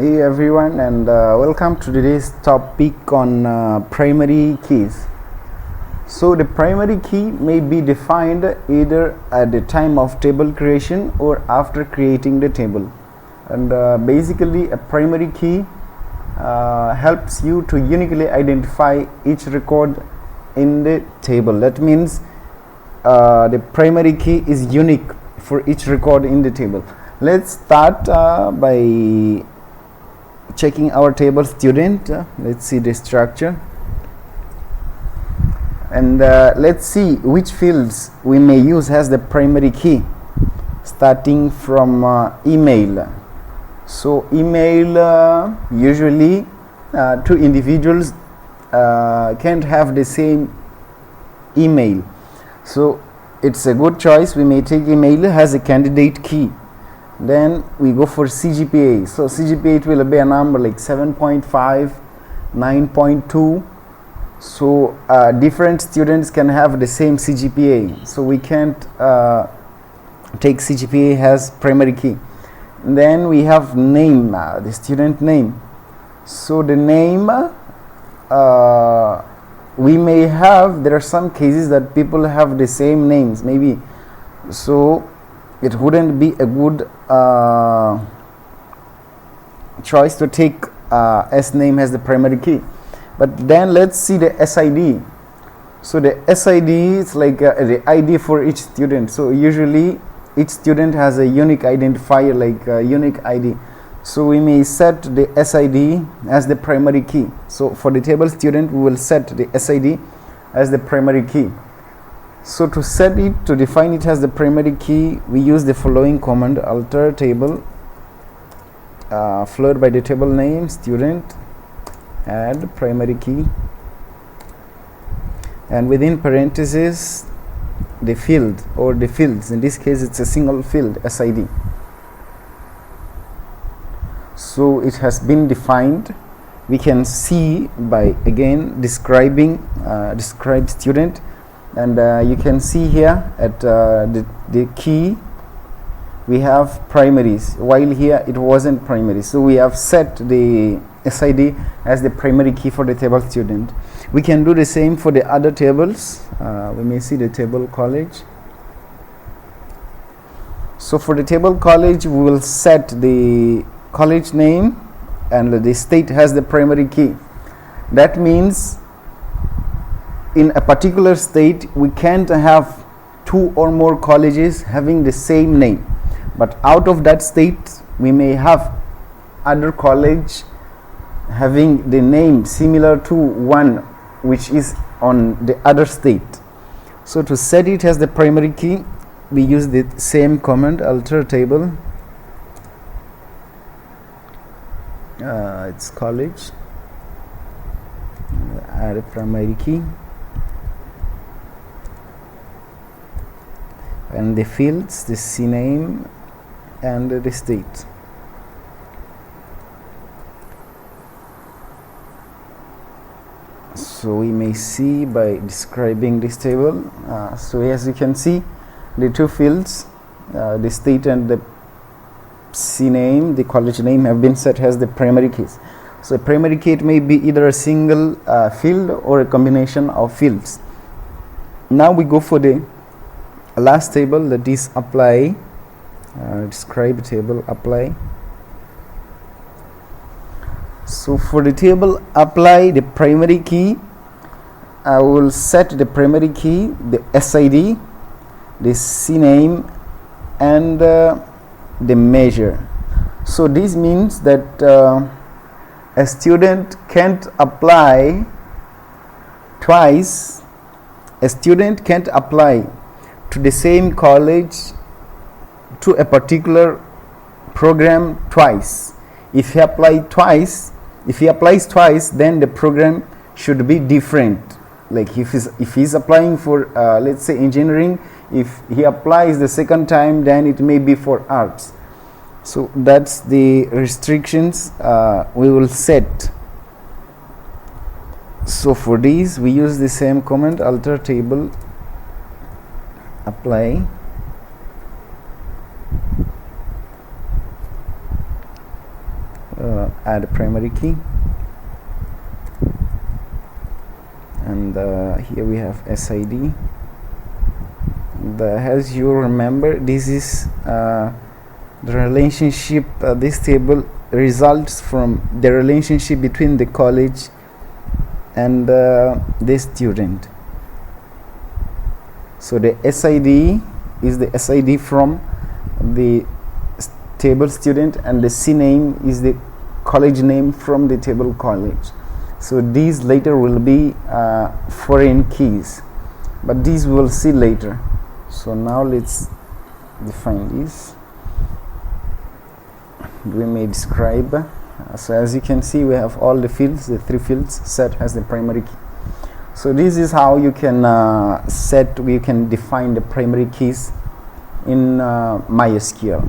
Hey everyone, and welcome to today's topic on primary keys. So the primary key may be defined either at the time of table creation or after creating the table. And basically a primary key helps you to uniquely identify each record in the table. That means the primary key is unique for each record in the table. Let's start by checking our table student. Let's see the structure, and let's see which fields we may use as the primary key, starting from email. So email, usually two individuals can't have the same email, so it's a good choice. We may take email as a candidate key. Then we go for CGPA. So CGPA, it will be a number like 7.5, 9.2. So different students can have the same CGPA. So we can't take CGPA as primary key. And then we have name, the student name. So the name, we may have, there are some cases that people have the same names maybe. So it wouldn't be a good choice to take S name as the primary key. But then let's see the SID. So the SID is like the ID for each student. So usually each student has a unique identifier, like a unique ID. So we may set the SID as the primary key. So for the table student, we will set the SID as the primary key. So to set it, to define it as the primary key, we use the following command: alter table, followed by the table name student, add primary key, and within parentheses the field or the fields. In this case it's a single field, SID. So it has been defined. We can see by again describing describe student. And you can see here at the key we have primaries, while here it wasn't primary. So we have set the SID as the primary key for the table student. We can do the same for the other tables. We may see the table college. So for the table college, we will set the college name, and the state has the primary key. That means in a particular state we can't have two or more colleges having the same name, but out of that state we may have other college having the name similar to one which is on the other state. So to set it as the primary key, we use the same command: alter table, it's college, add a primary key, and the fields, the C name and the state. So we may see by describing this table. So as you can see, the two fields, the state and the C name, the college name, have been set as the primary keys. So a primary key, it may be either a single field or a combination of fields. Now we go for the last table, that is apply. Describe table apply. So for the table apply, the primary key, I will set the primary key, the SID, the C name and the measure. So this means that a student can't apply twice. A student can't apply to the same college, to a particular program twice. If he applies twice, then the program should be different. Like if he's applying for let's say engineering, if he applies the second time, then it may be for arts. So that's the restrictions we will set. So for these we use the same command: alter table, apply, add a primary key, and here we have SID. As you remember, this is the relationship. This table results from the relationship between the college and the student. So the SID is the SID from the table student, and the C name is the college name from the table college. So these later will be foreign keys, but these we will see later. So now let's define this. We may describe. So as you can see, we have all the fields, the 3 fields set as the primary key. So this is how you can define the primary keys in MySQL.